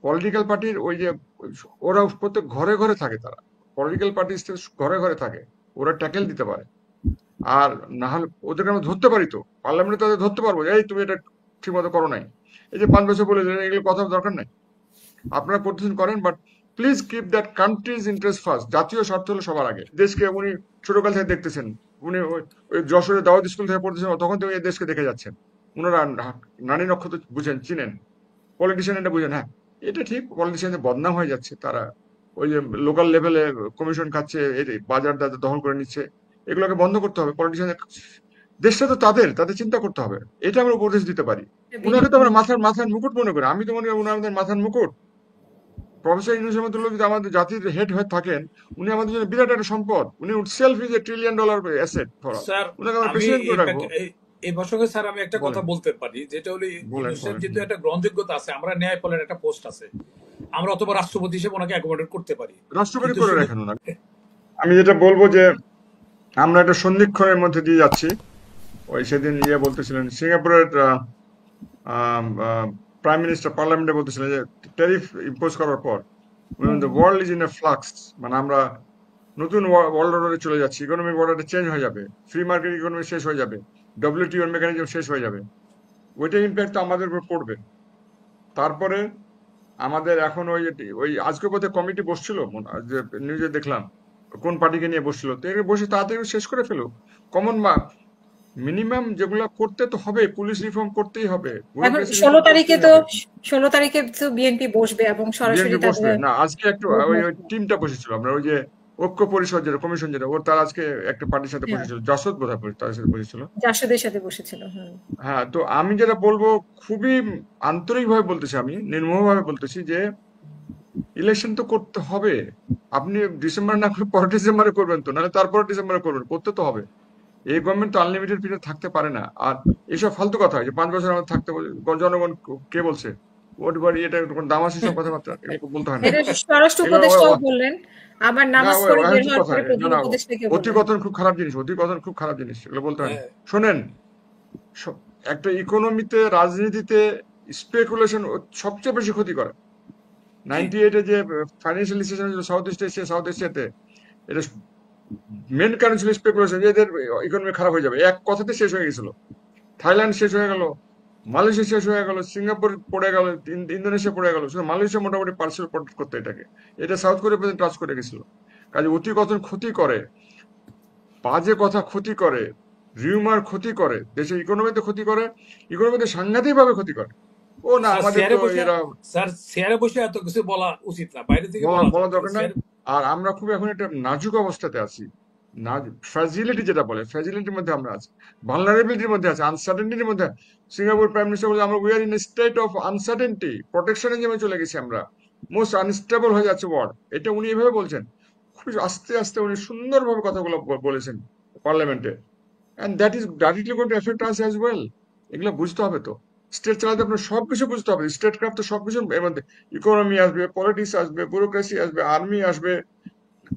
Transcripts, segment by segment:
Political পার্টির ওই যে ওরা প্রত্যেক ঘরে ঘরে থাকে, তারা পলিটিক্যাল পার্টি ঘরে ঘরে থাকে, ওরা ট্যাকেল দিতে পারে। আর না হলে ওদেরকে আমরা ধরতে পারি তো, পার্লামেন্টে তাদের ধরতে পারবো, এই তুমি এটা ঠিক মতো করো নাই, এই যে 5 বছর বলে দিলেন, এগুলো কথা দরকার নাই। আপনারা প্রতিদিন করেন, but please keep that countries interest first. জাতীয় স্বার্থ হলো সবার আগে। দেশকে উনি ছোটকাল থেকে দেখতেছেন, উনি ওই যশোরে দাওয়াত স্কুল থেকে পড়তেছেন, তখন থেকে এই দেশকে দেখে যাচ্ছেন। উনারা নারী নক্ষত্র বুঝেন, চিনেন, পলিটিশিয়ান এটা বুঝেন। হ্যাঁ, এটা ঠিক, পলিটিশিয়ানদের বদনাম হয়ে যাচ্ছে, তারা ওই যে লোকাল লেভেলে কমিশন খাচ্ছে, বাজার দখল করে নিচ্ছে, এগুলোকে বন্ধ করতে হবে। পলিটিশিয়ানদের দেশটা তো তাদের, তাদের চিন্তা করতে হবে, এটা আমরা উপদেশ দিতে পারি। উনাকে তো আমরা মাথার মাথার মুকুট মনে করি, আমি তো মনে করি উনি আমাদের মাথার মুকুট। প্রফেসর ইউনূসের মতো লোক যদি আমাদের জাতির হেড হয়ে থাকেন, উনি আমাদের জন্য বিরাট একটা সম্পদ। উনি self is a $1 trillion asset for us. Sir, উনাকে আমরা আমি প্রেসিডেন্ট করে রাখবো। এই প্রসঙ্গে স্যার আমি একটা কথা বলেন বলতে পারি, যেটা হলো বলেন ইউনূসের বলেন। যেহেতু একটা গ্রহণযোগ্যতা আছে, আমরা ন্যায় ফলের একটা পোস্ট আছে, আমরা অথবা রাষ্ট্রপতি হিসেবে ওনাকে অ্যাকোমোডেট করতে পারি, রাষ্ট্রপতি কিন্তু করে শুধু রাখেন ওনাকে। আমি যেটা বলবো যে আমরা একটা সন্ধিক্ষণের মধ্যে দিয়ে যাচ্ছি। ওই সেদিন বলতেছিলেন সিঙ্গাপুরের প্রাইম মিনিস্টার পার্লামেন্টে বলতেছিলেন যে ট্যারিফ ইম্পোজ করার পর the world is in a flux, মানে আমরা নতুন ওয়ার্ল্ড অর্ডারে চলে যাচ্ছি, ইকোনমিক অর্ডারটা চেঞ্জ হয়ে যাবে, ফ্রি মার্কেট ইকোনমি শেষ হয়ে যাবে, ডব্লিউটিও মেকানিজম শেষ হয়ে যাবে, ওইটা ইম্প্যাক্ট আমাদের উপর পড়বে। তারপরে আমাদের এখন ওই আজকে বোধহয় কমিটি বসছিল, যে নিউজে দেখলাম কোন পার্টিকে নিয়ে বসছিল, তো এর বসে তাড়াতাড়ি শেষ করে ফেলো। কমন মিনিমাম যেগুলো করতে তো হবে, পুলিশ রিফর্ম করতেই হবে, এখন ব্যুরোক্রেসি রিফর্ম করতেই হবে। 16 তারিখে তো বিএনপি বসবে এবং সরাসরি বিএনপি বসবে না, আজকে একটু ওই টিমটা বসেছিল, আমরা ওই যে ঐক্য পরিষদ যেটা কমিশন যেটা, ওর তার আজকে একটা পার্টির সাথে বসেছিল, জাসদ বোধহয় তাদের সাথে বসেছিল। জাসদের সাথে বসেছিল। হ্যাঁ, তো আমি যেটা বলবো, খুবই আন্তরিকভাবে বলতেছি, আমি নির্মমভাবে বলতেছি যে ইলেকশন তো করতে হবে। আপনি ডিসেম্বর না করে পরের ডিসেম্বরে করবেন তো, নাহলে তারপরে ডিসেম্বরে করবেন, করতে তো হবে। এই গভর্নমেন্ট তো আনলিমিটেড পিরিয়ড থাকতে পারে না। আর এসব ফালতু কথা হয় যে 5 বছর আমাদের থাকতে জনগণ কে বলছে, এটা দামাশি সব কথাবার্তা, এগুলো বলতে হয় না। এটা স্বরাষ্ট্র এগুলো উপদেষ্টাও বললেন, আবার না, নামাজ পড়ে বের অহেতুক হওয়ার কথা। পরে না প্রধান না, উপদেষ্টাকে বললেন। অতিকথন খুব খারাপ জিনিস, অতিকথন খুব খারাপ জিনিস, এগুলো বলতে হয় না। শোনেন, একটা ইকোনমিতে, রাজনীতিতে স্পেকুলেশন সবচেয়ে বেশি ক্ষতি করে। 98-এ যে financial recession south east Asia, south এশিয়াতে, এটা মেন কারণ ছিল স্পেকুলেশন, যে এদের ইকোনমি খারাপ হয়ে যাবে, এক কথাতে শেষ হয়ে গেছিল। থাইল্যান্ড শেষ হয়ে গেল, মালয়েশিয়া শেষ হয়ে গেল, সিঙ্গাপুর পড়ে গেল, ইন্দোনেশিয়া পড়ে গেল, শুধু মালয়েশিয়া মোটামুটি পার্সেল প্রোটেক্ট করতে এটাকে, এটা সাউথ কোরিয়া পর্যন্ত টাচ করে গেছিল। কাজে অতি কথন ক্ষতি করে, বাজে কথা ক্ষতি করে, রিউমার ক্ষতি করে, দেশের ইকোনমিতে ক্ষতি করে, ইকোনমিতে সাংঘাতিক ভাবে ক্ষতি করে। ও না, আমাদের তো এরা স্যার চেয়ারে বসে এত কিছু বলা উচিত না, বাইরে থেকে বলা দরকার না। আর আমরা খুব এখন একটা নাজুক অবস্থাতে আছি, ফ্র্যাজিলিটি যেটা বলে, ফ্র্যাজিলিটির মধ্যে আমরা আছি, ভালনারেবিলিটির মধ্যে আছে, আনসার্টেনিটির মধ্যে। সিঙ্গাপুর প্রাইম মিনিস্টার বলে আমরা we are in a state of uncertainty, প্রোটেকশনিজমে চলে গেছি আমরা, মোস্ট আনস্টেবল হয়ে যাচ্ছে ওয়ার্ল্ড, এটা উনি এভাবে বলছেন। খুব আস্তে আস্তে উনি সুন্দরভাবে কথাগুলো বলেছেন পার্লামেন্টে, and that is directly going to effect us as well. এগুলো বুঝতে হবে তো, স্টেট চালাতে আপনার সবকিছু বুঝতে হবে, স্টেট ক্রাফট তো সবকিছু এর মধ্যে, ইকোনমি আসবে, পলিটিক্স আসবে, ব্যুরোক্রেসি আসবে, আর্মি আসবে,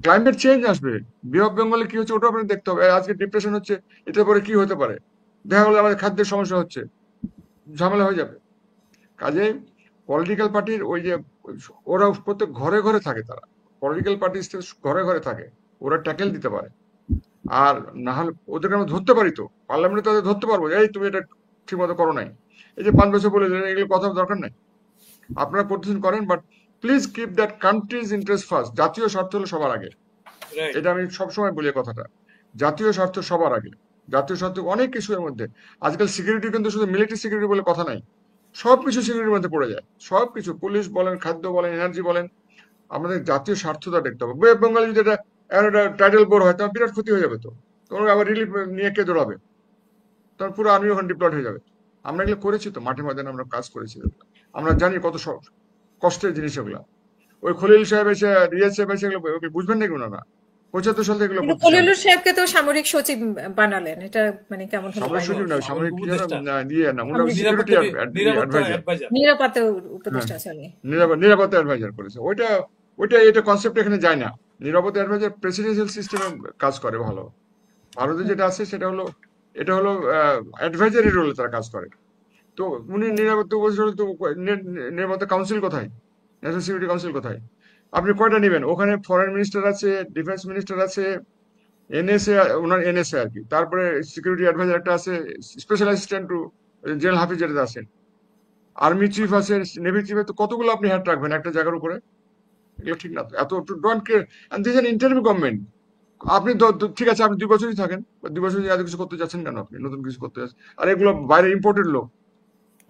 ক্লাইমেট চেঞ্জ আসবে। বে অফ বেঙ্গলে কি হচ্ছে ওটা আপনার দেখতে হবে। আজকে ডিপ্রেশন হচ্ছে, এটার পরে কি হতে পারে, দেখা গেলো আমাদের খাদ্যের সমস্যা হচ্ছে, ঝামেলা হয়ে যাবে। কাজে পলিটিক্যাল পার্টির ওই যে ওরা প্রত্যেক ঘরে ঘরে থাকে, তারা পলিটিক্যাল পার্টি ঘরে ঘরে থাকে, ওরা ট্যাকেল দিতে পারে। আর না হলে ওদেরকে আমরা ধরতে পারি তো, পার্লামেন্টে তাদের ধরতে পারবো, এই তুমি এটা ঠিক মতো করো নাই, এই যে 5 বছর বলে দিলেন, এগুলো কথা দরকার নাই। আপনারা প্রতিদিন করেন, but please keep that countries interest first. জাতীয় স্বার্থ হলো সবার আগে, এটা আমি সবসময় বলি কথাটা, জাতীয় স্বার্থ সবার আগে। জাতীয় স্বার্থ অনেক কিছুর মধ্যে, আজকাল সিকিউরিটি কিন্তু শুধু মিলিটারি সিকিউরিটি বলে কথা নাই, সবকিছু সিকিউরিটির মধ্যে পড়ে যায়, সবকিছু, পুলিশ বলেন, খাদ্য বলেন, এনার্জি বলেন। আমাদের জাতীয় স্বার্থটা দেখতে হবে। বেঙ্গলি যদি এটা টাইটেল বোর হয়, তাহলে বিরাট ক্ষতি হয়ে যাবে তো, তখন আবার রিলিফ নিয়ে কে দৌড়াবে, তখন পুরো আর্মি ওখানে ডিপ্লয়েড হয়ে যাবে। আমরা এগুলো করেছি তো, মাঠে ময়দানে আমরা কাজ করেছি, আমরা জানি কত কষ্টের জিনিস এগুলো। ওই খলিল সাহেব এসে, রিয়াজ সাহেব এসে এগুলো বুঝবেন নাকি ওনারা? 75 সাল থেকে এগুলো কিন্তু করতেছি। খলিলুর সাহেবকে তো সামরিক সচিব বানালেন, এটা মানে কেমন হলো? সামরিক সচিব না, সামরিক কি যেন ইয়ে না, উনি সিকিউরিটি অ্যাডভাইজার, নিরাপত্তা উপদেষ্টা আছেন, নিরাপত্তা অ্যাডভাইজার করেছে। এটা কনসেপ্ট এখানে যায় না। নিরাপত্তা অ্যাডভাইজার প্রেসিডেন্সিয়াল সিস্টেমে কাজ করে ভালো। ভারতে যেটা আছে সেটা হলো, এটা হলো অ্যাডভাইজারি রোলে তারা কাজ করে। তো উনি নিরাপত্তা উপদেষ্টা, তো নিরাপত্তা কাউন্সিল কোথায়? ন্যাশনাল সিকিউরিটি কাউন্সিল কোথায়? আপনি কয়টা নেবেন? ওখানে ফরেন মিনিস্টার আছে, ডিফেন্স মিনিস্টার আছে, এনএসএ, ওনার এনএসএ আর কি, তারপরে সিকিউরিটি অ্যাডভাইজার একটা আছে, স্পেশাল অ্যাসিস্ট্যান্ট টু জেনারেল হাফিজ যেটা আছেন, আর্মি চিফ আছে, নেভি চিফ, তো কতগুলো আপনি হ্যাট রাখবেন একটা জায়গার উপরে? এগুলো ঠিক না তো। এত don't care. And this interim government. আপনি ঠিক আছে, আপনি 2 বছরই থাকেন, 2 বছর এত কিছু করতে যাচ্ছেন কেন? আপনি নতুন কিছু করতে যাচ্ছেন, আর এগুলো বাইরে ইম্পোর্টেড লোক,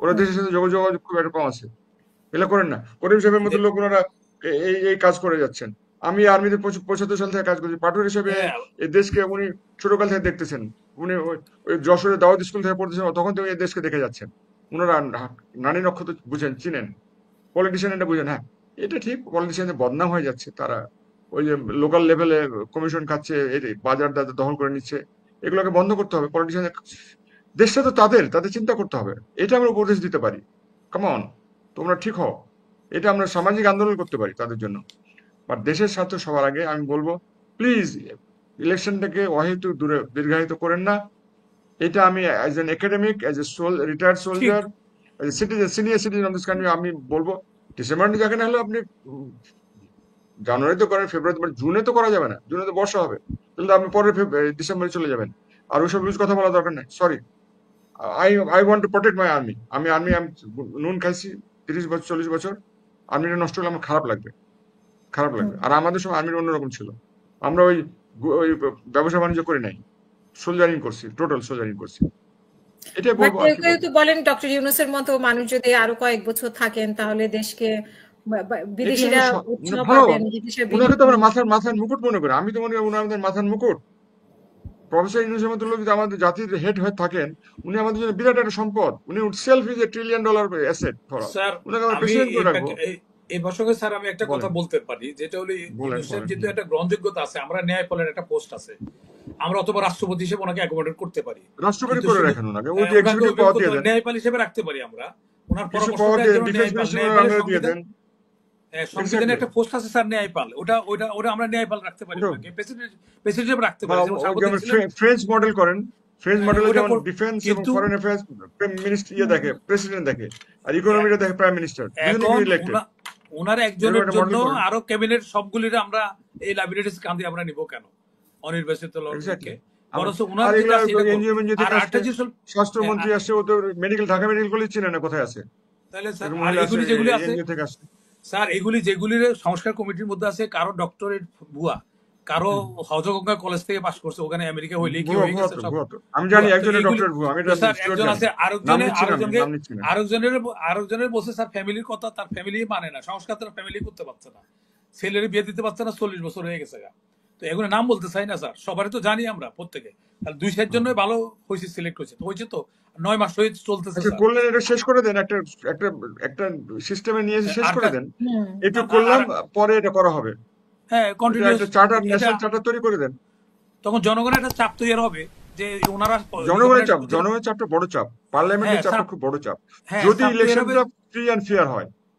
ওরা দেশের সাথে যোগাযোগ খুব একটা কম আছে। এগুলো করেন না। করিম সাহেবের মতো লোক ওনারা এই এই কাজ করে যাচ্ছেন। আমি আর্মিতে 75 সাল থেকে কাজ করছি, পাটুয়ার হিসেবে হ্যাঁ, এই দেশকে উনি ছোটকাল থেকে দেখতেছেন। উনি ওই যশোরে দাওয়াত স্কুল থেকে পড়তেছেন, তখন থেকে এই দেশকে দেখে যাচ্ছেন। ওনারা নানী নক্ষত্র বুঝেন, চিনেন, পলিটিশিয়ান এটা বুঝেন। হ্যাঁ, এটা ঠিক, পলিটিশিয়ানদের বদনাম হয়ে যাচ্ছে, তারা ওই যে লোকাল লেভেলে কমিশন খাচ্ছে, এই বাজার দখল করে নিচ্ছে, এগুলোকে বন্ধ করতে হবে। পলিটিশিয়ানদের, দেশটা তো তাদের, তাদের চিন্তা করতে হবে। এটা আমরা উপদেশ দিতে পারি, কামন তোমরা ঠিক হও, এটা আমরা সামাজিক আন্দোলন করতে পারি তাদের জন্য। বাট দেশের স্বার্থ সবার আগে। আমি বলবো প্লিজ ইলেকশনটাকে অহেতুক দূরে দীর্ঘায়িত করেন না। এটা আমি as an academic, as a retired ঠিক। Soldier, as a citizen, senior citizen of this country, আমি বলবো ডিসেম্বর যাকে না হলে আপনি জানুয়ারিতে করেন, ফেব্রুয়ারিতে, বাট জুনে তো করা যাবে না, জুনে তো বর্ষা হবে, তাহলে আপনি পরে ডিসেম্বরে চলে যাবেন। আর ওইসব লুজ কথা বলা দরকার নেই, sorry. I want to protect my army. আমি নুন খাইছি 30 বছর 40 বছর, আর্মিটা নষ্ট হলে আমার খারাপ লাগবে, খারাপ লাগবে। আর আমাদের সময় আর্মির অন্যরকম ছিল, আমরা ওই ব্যবসা বাণিজ্য করি নাই, সোলজারিং করছি, টোটাল সোলজারিং করছি। এটাই বাট বলবো আর কেউ কি কেউ বলবো। তো বলেন ডক্টর ইউনূসের মতো মানুষ যদি আরো কয়েক বছর থাকেন তাহলে দেশকে এটি বিদেশিরা হলো উৎসাহ ভালো। পাবেন, বিদেশের ওনাকে তো আমরা বিনিয়োগ। মাথার মুকুট মনে করি। আমি তো মনে করি উনি আমাদের মাথার মুকুট। প্রফেসর ইউনূসের মতো লোক যদি আমাদের জাতির হেড হয়ে থাকেন, উনি আমাদের জন্য বিরাট একটা সম্পদ। উনি self is a $1 trillion asset for us. Sir, উনাকে আমরা আমি প্রেসিডেন্ট করে রাখবো। ইনফ্যাক্ট এই প্রসঙ্গে স্যার আমি একটা কথা বলেন, বলতে পারি, যেটা হলো বলেন, ইউনূসের বলেন। যেহেতু একটা গ্রহণযোগ্যতা আছে, আমরা ন্যায় পালের একটা পোস্ট আছে, আমরা অথবা রাষ্ট্রপতি হিসেবে ওনাকে অ্যাকোমোডেট করতে পারি, রাষ্ট্রপতি কিন্তু করে শুধু রাখেন ওনাকে, ওই যে ওনাকে এক্সিকিউটিভ পাওয়ার দিয়ে দেন, ন্যায়পাল হিসেবে রাখতে পারি আমরা। ওনার কিছু পরামর্শ পাওয়ার দেওয়ার দিয়ে জন্য ডিফেন্স ন্যায়পাল, মিনিস্টার ন্যায়পালের আন্ডারে দিয়ে সংবিধান, দেন। সংবিধানে এক্স্যাক্টলি। একটা পোস্ট আছে স্যার, ন্যায়পাল। ওটা ওটা ওটা আমরা ন্যায়পাল রাখতে পারি, ওটাও ওনাকে প্রেসিডেন্ট প্রেসিডেন্ট হিসেবে রাখতে বা পারি, যেমন সার্বদিন যেমন ছিলেন। ফ্রেঞ্চ মডেল করেন, ফ্রেঞ্চ মডেলে ওটা যেমন ডিফেন্স এবং কিন্তু ফরেন অ্যাফেয়ার্স মিনিস্ট্রি দেখে, প্রেসিডেন্ট দেখে, আর ইকোনমিটা দেখে প্রাইম মিনিস্টার, দুজনে এখন ইলেক্টেড। ওনার এরকম একজনের একটা জন্য মডেল করেন। আরো ক্যাবিনেট সবগুলির আমরা এই লাইবিলিটিস কাঁধে আমরা নিব কেন, অনির্বাচিত লোককে? এক্স্যাক্টলি। বরঞ্চ ওনার আর যেটা এগুলা আছে এটা করুন। এনজিও মেনজিও আর থেকে আরেকটা আসছে, জিনিস স্বাস্থ্যমন্ত্রী আসছে, ও তো মেডিকেল, ঢাকা মেডিকেল কলেজ চিনে না কোথায় আছে, তাহলে স্যার, একটা আর মহিলা আছে এগুলি যেগুলি আছে এনজিও থেকে আসছে। স্যার, এগুলি যেগুলির সংস্কার কমিটির মধ্যে আছে, কারো ডক্টরেট ভুয়া, কারো হজগঙ্গা কলেজ থেকে পাশ করছে, ওখানে আমেরিকা হইলেই কি ভুয়া, হয়ে ভুয়া গেছে তো, সব ভুয়া তো। আমি জানি ভুয়া। তো একজনের এইগুলি ডক্টরেট ভুয়া, আমি তো এটা স্যার, শিওর একজন জানি। আছে, নাম নিচ্ছি না, আমি নাম নিচ্ছি না। আরেকজনের বলছে স্যার ফ্যামিলির কথা, তার ফ্যামিলি মানে না, সংস্কার তার ফ্যামিলি করতে পারছে না, ছেলের বিয়ে দিতে পারছে না, 40 বছর হয়ে গেছে গা। তো এগুলো নাম বলতে চাই না স্যার, সবারই তো জানি আমরা প্রত্যেকে। তাহলে 2 সাইড জন্য ভালো হয়েছে, সিলেক্ট হয়েছে তো 9 মাস হয়ে চলতেছে আচ্ছা, স্যার। করলেন, এটা শেষ করে দেন, একটা একটা একটা সিস্টেমে নিয়ে এসে শেষ করে আরেকটা, দেন। হুম। একটু আর করলাম, আর- পরে এটা করা হবে। হ্যাঁ, এটা কন্টিনিউস একটা চার্টার, এটা। ন্যাশনাল চার্টার তৈরি করে দেন। তখন জনগণের একটা চাপ তৈরি হবে যে ওনারা জনগণের চাপটা বড় চাপ, হ্যাঁ পার্লামেন্টের চাপটা চাপ, খুব বড় চাপ। হ্যাঁ যদি চাপ তৈরি হবে। ইলেকশনটা ফ্রি অ্যান্ড ফেয়ার হয়,